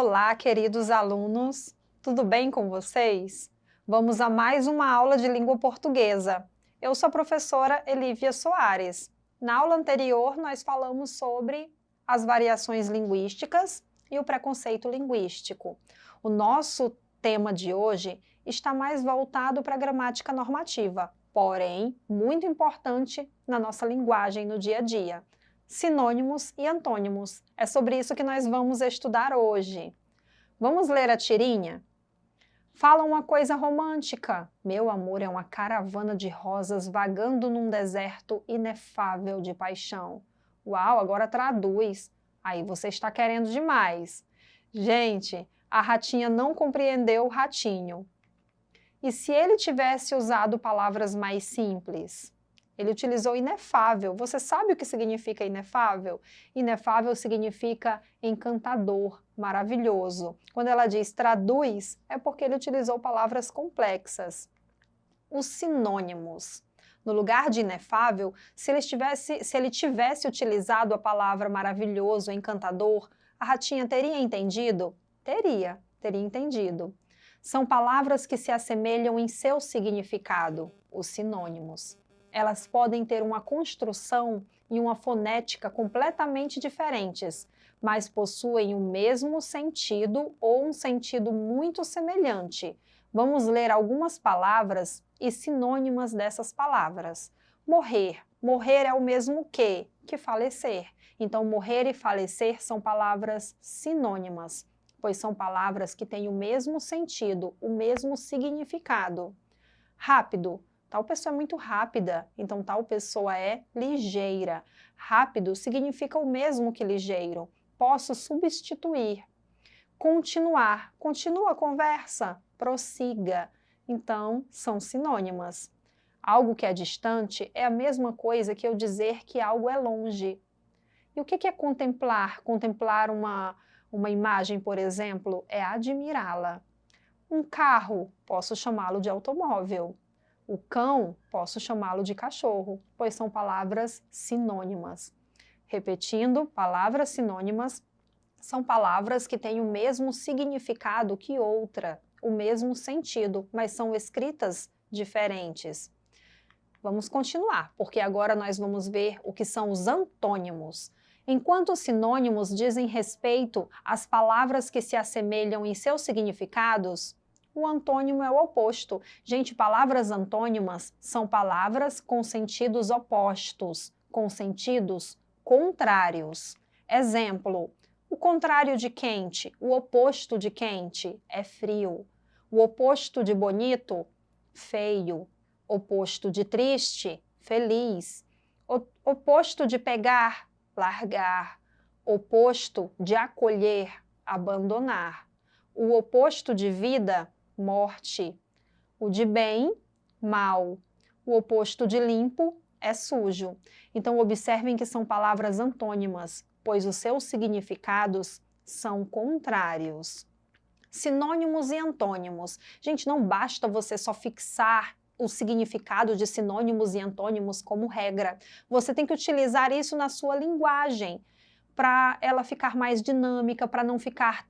Olá, queridos alunos, tudo bem com vocês? Vamos a mais uma aula de língua portuguesa. Eu sou a professora Elívia Soares. Na aula anterior, nós falamos sobre as variações linguísticas e o preconceito linguístico. O nosso tema de hoje está mais voltado para a gramática normativa, porém, muito importante na nossa linguagem no dia a dia. Sinônimos e antônimos. É sobre isso que nós vamos estudar hoje. Vamos ler a tirinha? Fala uma coisa romântica. Meu amor é uma caravana de rosas vagando num deserto inefável de paixão. Uau, agora traduz. Aí você está querendo demais. Gente, a ratinha não compreendeu o ratinho. E se ele tivesse usado palavras mais simples? Ele utilizou inefável. Você sabe o que significa inefável? Inefável significa encantador, maravilhoso. Quando ela diz traduz, é porque ele utilizou palavras complexas. Os sinônimos. No lugar de inefável, se ele tivesse utilizado a palavra maravilhoso, encantador, a ratinha teria entendido? Teria entendido. São palavras que se assemelham em seu significado, os sinônimos. Elas podem ter uma construção e uma fonética completamente diferentes, mas possuem o mesmo sentido ou um sentido muito semelhante. Vamos ler algumas palavras e sinônimas dessas palavras. Morrer. Morrer é o mesmo que falecer. Então, morrer e falecer são palavras sinônimas, pois são palavras que têm o mesmo sentido, o mesmo significado. Rápido. Tal pessoa é muito rápida, então tal pessoa é ligeira. Rápido significa o mesmo que ligeiro. Posso substituir. Continuar. Continua a conversa. Prossiga. Então, são sinônimas. Algo que é distante é a mesma coisa que eu dizer que algo é longe. E o que é contemplar? Contemplar uma imagem, por exemplo, é admirá-la. Um carro, posso chamá-lo de automóvel. O cão, posso chamá-lo de cachorro, pois são palavras sinônimas. Repetindo, palavras sinônimas são palavras que têm o mesmo significado que outra, o mesmo sentido, mas são escritas diferentes. Vamos continuar, porque agora nós vamos ver o que são os antônimos. Enquanto os sinônimos dizem respeito às palavras que se assemelham em seus significados, o antônimo é o oposto. Gente, palavras antônimas são palavras com sentidos opostos, com sentidos contrários. Exemplo, o contrário de quente, o oposto de quente é frio. O oposto de bonito, feio. Oposto de triste, feliz. Oposto de pegar, largar. Oposto de acolher, abandonar. O oposto de vida, morte. O de bem, mal. O oposto de limpo é sujo. Então, observem que são palavras antônimas, pois os seus significados são contrários. Sinônimos e antônimos. Gente, não basta você só fixar o significado de sinônimos e antônimos como regra. Você tem que utilizar isso na sua linguagem, para ela ficar mais dinâmica, para não ficar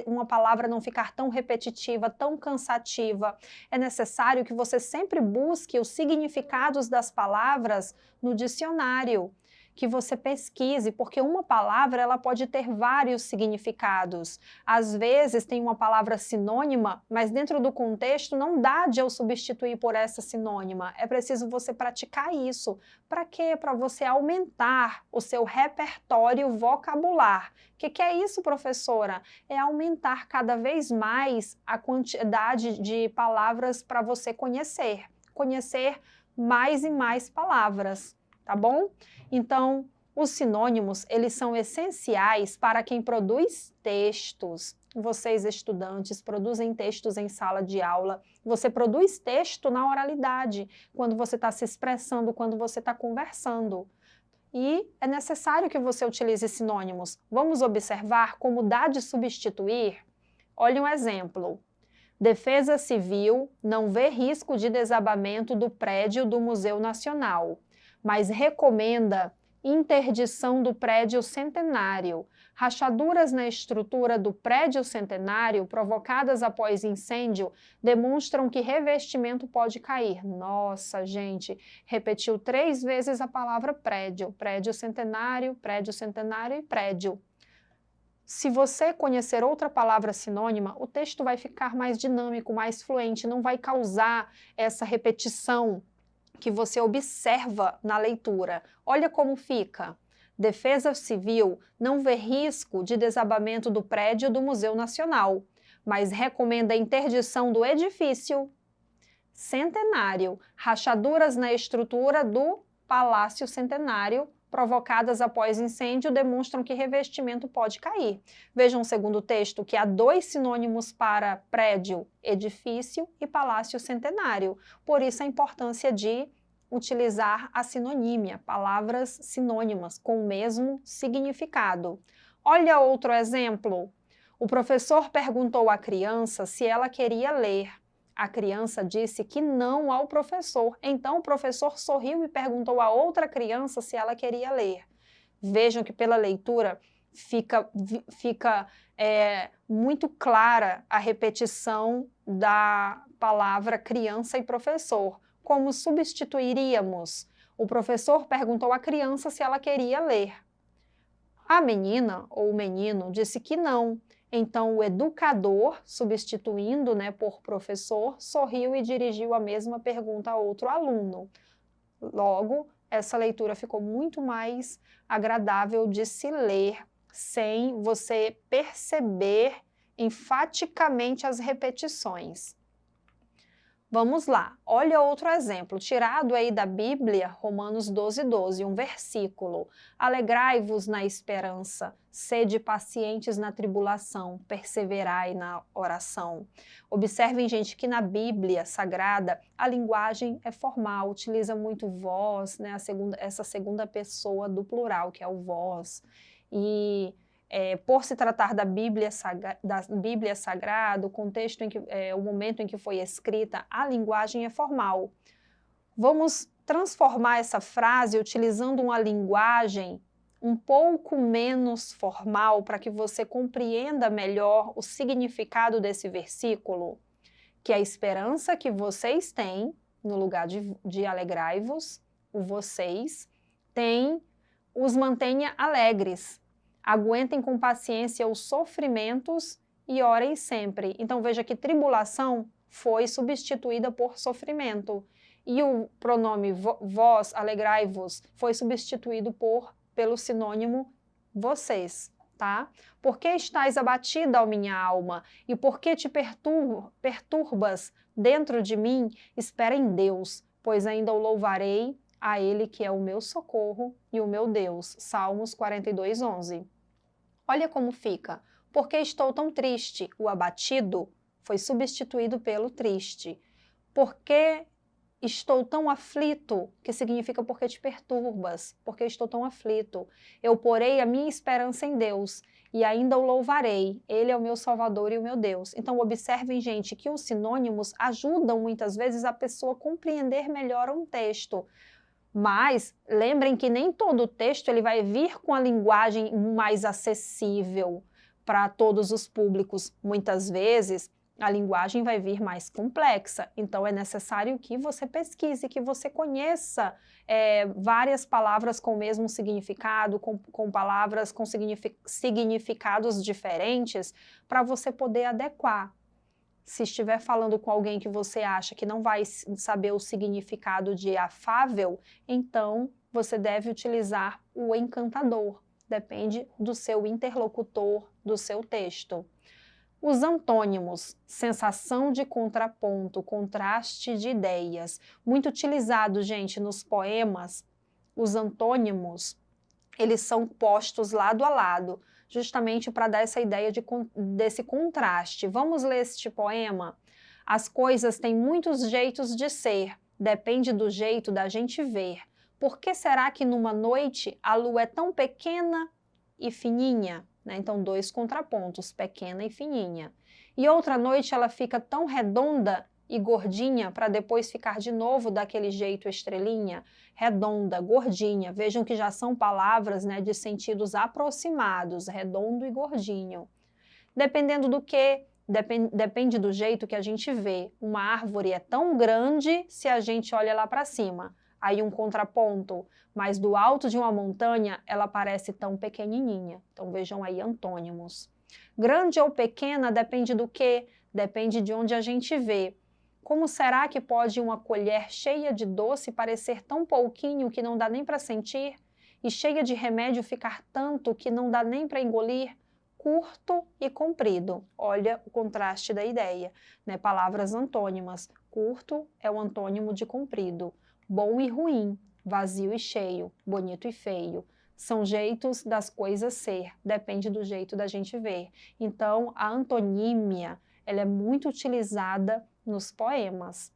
uma palavra não ficar tão repetitiva, tão cansativa. É necessário que você sempre busque os significados das palavras no dicionário, que você pesquise, porque uma palavra ela pode ter vários significados. Às vezes tem uma palavra sinônima, mas dentro do contexto não dá de eu substituir por essa sinônima. É preciso você praticar isso. Para quê? Para você aumentar o seu repertório vocabular. O que é isso, professora? É aumentar cada vez mais a quantidade de palavras para você conhecer. Conhecer mais e mais palavras. Tá bom? Então, os sinônimos, eles são essenciais para quem produz textos. Vocês, estudantes, produzem textos em sala de aula. Você produz texto na oralidade, quando você está se expressando, quando você está conversando. E é necessário que você utilize sinônimos. Vamos observar como dá de substituir? Olha um exemplo. Defesa Civil não vê risco de desabamento do prédio do Museu Nacional, mas recomenda Interdição do prédio centenário. Rachaduras na estrutura do prédio centenário provocadas após incêndio demonstram que revestimento pode cair. Nossa, gente, repetiu 3 vezes a palavra prédio. Prédio centenário e prédio. Se você conhecer outra palavra sinônima, o texto vai ficar mais dinâmico, mais fluente, não vai causar essa repetição que você observa na leitura. Olha como fica. Defesa Civil não vê risco de desabamento do prédio do Museu Nacional, mas recomenda a interdição do edifício centenário. Rachaduras na estrutura do Palácio Centenário provocadas após incêndio demonstram que revestimento pode cair. Vejam o segundo texto que há 2 sinônimos para prédio, edifício e palácio centenário. Por isso a importância de utilizar a sinonímia, palavras sinônimas com o mesmo significado. Olha outro exemplo. O professor perguntou à criança se ela queria ler. A criança disse que não ao professor. Então o professor sorriu e perguntou a outra criança se ela queria ler. Vejam que pela leitura fica muito clara a repetição da palavra criança e professor. Como substituiríamos? O professor perguntou à criança se ela queria ler. A menina ou o menino disse que não. Então, o educador, substituindo por professor, sorriu e dirigiu a mesma pergunta a outro aluno. Logo, essa leitura ficou muito mais agradável de se ler, sem você perceber enfaticamente as repetições. Vamos lá, olha outro exemplo, tirado aí da Bíblia, Romanos 12:12, um versículo. Alegrai-vos na esperança, sede pacientes na tribulação, perseverai na oração. Observem, gente, que na Bíblia Sagrada a linguagem é formal, utiliza muito vós, essa segunda pessoa do plural, que é o vós. E por se tratar da Bíblia Sagrada, o contexto o momento em que foi escrita, a linguagem é formal. Vamos transformar essa frase utilizando uma linguagem um pouco menos formal para que você compreenda melhor o significado desse versículo, que a esperança que vocês têm, no lugar de alegrai-vos, o vocês, os mantenha alegres. Aguentem com paciência os sofrimentos e orem sempre. Então veja que tribulação foi substituída por sofrimento. E o pronome vós, alegrai-vos, foi substituído pelo sinônimo vocês, tá? Por que estás abatida, ó minha alma? E por que te perturbas dentro de mim? Espera em Deus, pois ainda o louvarei, a Ele que é o meu socorro e o meu Deus. Salmos 42:11. Olha como fica. Por que estou tão triste? O abatido foi substituído pelo triste. Por que estou tão aflito? Que significa porque te perturbas. Porque estou tão aflito. Eu porei a minha esperança em Deus e ainda o louvarei. Ele é o meu Salvador e o meu Deus. Então observem, gente, que os sinônimos ajudam muitas vezes a pessoa a compreender melhor um texto. Mas lembrem que nem todo texto ele vai vir com a linguagem mais acessível para todos os públicos. Muitas vezes a linguagem vai vir mais complexa, então é necessário que você pesquise, que você conheça várias palavras com o mesmo significado, com palavras com significados diferentes, para você poder adequar. Se estiver falando com alguém que você acha que não vai saber o significado de afável, então você deve utilizar o encantador. Depende do seu interlocutor, do seu texto. Os antônimos, sensação de contraponto, contraste de ideias. Muito utilizado, gente, nos poemas. Os antônimos, eles são postos lado a lado, justamente para dar essa ideia desse contraste. Vamos ler este poema? As coisas têm muitos jeitos de ser, depende do jeito da gente ver. Por que será que numa noite a lua é tão pequena e fininha? Então, 2 contrapontos, pequena e fininha. E outra noite ela fica tão redonda e gordinha para depois ficar de novo daquele jeito estrelinha, redonda, gordinha. Vejam que já são palavras, né, de sentidos aproximados, redondo e gordinho. Dependendo do que, depende do jeito que a gente vê. Uma árvore é tão grande se a gente olha lá para cima. Aí um contraponto, mas do alto de uma montanha ela parece tão pequenininha. Então vejam aí antônimos. Grande ou pequena depende do que? Depende de onde a gente vê. Como será que pode uma colher cheia de doce parecer tão pouquinho que não dá nem para sentir? E cheia de remédio ficar tanto que não dá nem para engolir? Curto e comprido. Olha o contraste da ideia, né? Palavras antônimas. Curto é o antônimo de comprido. Bom e ruim, vazio e cheio, bonito e feio. São jeitos das coisas ser, depende do jeito da gente ver. Então, a antonímia, ela é muito utilizada nos poemas,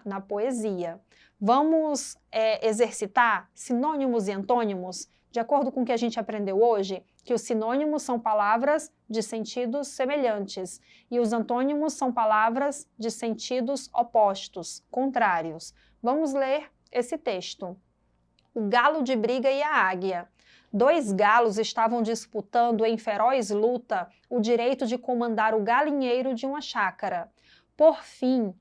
na poesia. Vamos exercitar sinônimos e antônimos, de acordo com o que a gente aprendeu hoje, que os sinônimos são palavras de sentidos semelhantes e os antônimos são palavras de sentidos opostos, contrários. Vamos ler esse texto. O galo de briga e a águia. 2 galos estavam disputando em feroz luta o direito de comandar o galinheiro de uma chácara. Por fim,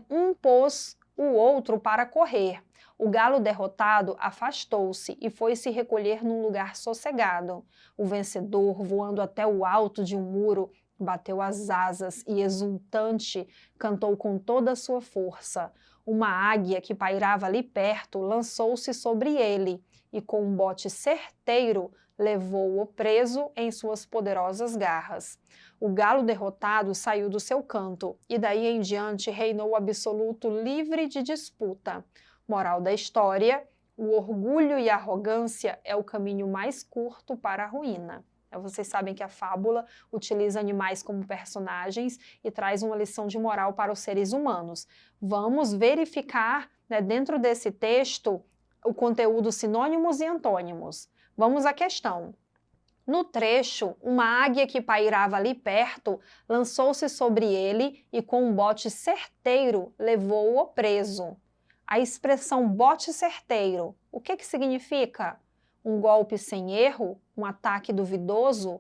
um pôs o outro para correr. O galo derrotado afastou-se e foi se recolher num lugar sossegado. O vencedor, voando até o alto de um muro, bateu as asas e, exultante, cantou com toda a sua força. Uma águia que pairava ali perto lançou-se sobre ele e, com um bote certeiro, levou-o preso em suas poderosas garras. O galo derrotado saiu do seu canto e daí em diante reinou o absoluto livre de disputa. Moral da história: o orgulho e a arrogância é o caminho mais curto para a ruína. Vocês sabem que a fábula utiliza animais como personagens e traz uma lição de moral para os seres humanos. Vamos verificar, né, dentro desse texto, o conteúdo sinônimos e antônimos. Vamos à questão. No trecho, uma águia que pairava ali perto lançou-se sobre ele e, com um bote certeiro, levou-o preso. A expressão bote certeiro, o que significa? Um golpe sem erro, um ataque duvidoso,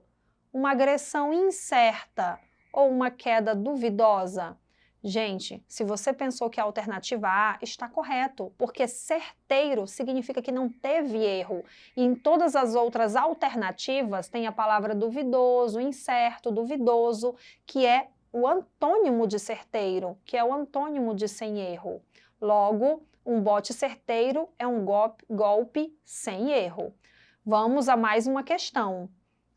uma agressão incerta ou uma queda duvidosa? Gente, se você pensou que a alternativa A está correto, porque certeiro significa que não teve erro, e em todas as outras alternativas tem a palavra duvidoso, incerto, duvidoso, que é o antônimo de certeiro, que é o antônimo de sem erro. Logo, um bote certeiro é um golpe sem erro. Vamos a mais uma questão.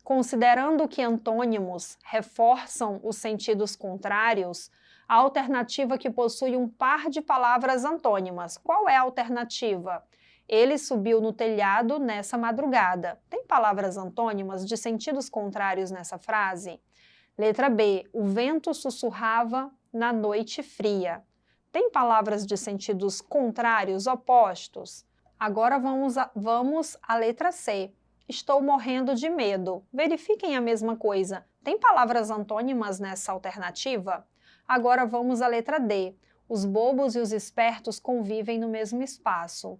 Considerando que antônimos reforçam os sentidos contrários, a alternativa que possui um par de palavras antônimas. Qual é a alternativa? Ele subiu no telhado nessa madrugada. Tem palavras antônimas de sentidos contrários nessa frase? Letra B. O vento sussurrava na noite fria. Tem palavras de sentidos contrários, opostos? Agora vamos à letra C. Estou morrendo de medo. Verifiquem a mesma coisa. Tem palavras antônimas nessa alternativa? Agora vamos à letra D. Os bobos e os espertos convivem no mesmo espaço.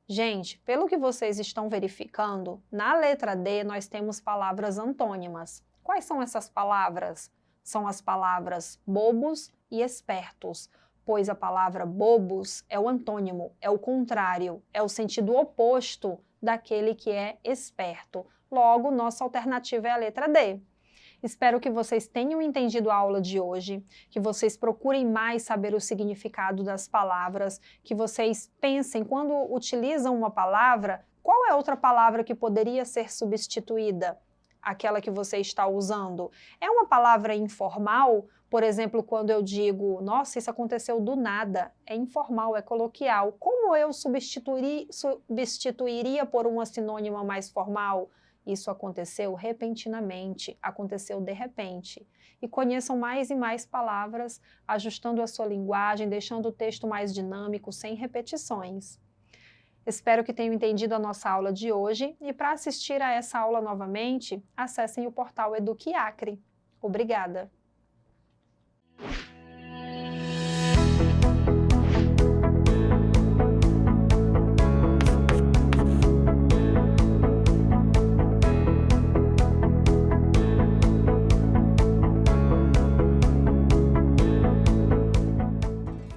Gente, pelo que vocês estão verificando, na letra D nós temos palavras antônimas. Quais são essas palavras? São as palavras bobos e espertos, pois a palavra bobos é o antônimo, é o contrário, é o sentido oposto daquele que é esperto. Logo, nossa alternativa é a letra D. Espero que vocês tenham entendido a aula de hoje, que vocês procurem mais saber o significado das palavras, que vocês pensem, quando utilizam uma palavra, qual é outra palavra que poderia ser substituída? Aquela que você está usando. É uma palavra informal? Por exemplo, quando eu digo, nossa, isso aconteceu do nada, é informal, é coloquial. Como eu substituiria por uma sinônima mais formal? Isso aconteceu repentinamente, aconteceu de repente. E conheçam mais e mais palavras, ajustando a sua linguagem, deixando o texto mais dinâmico, sem repetições. Espero que tenham entendido a nossa aula de hoje e para assistir a essa aula novamente, acessem o portal Eduque Acre. Obrigada!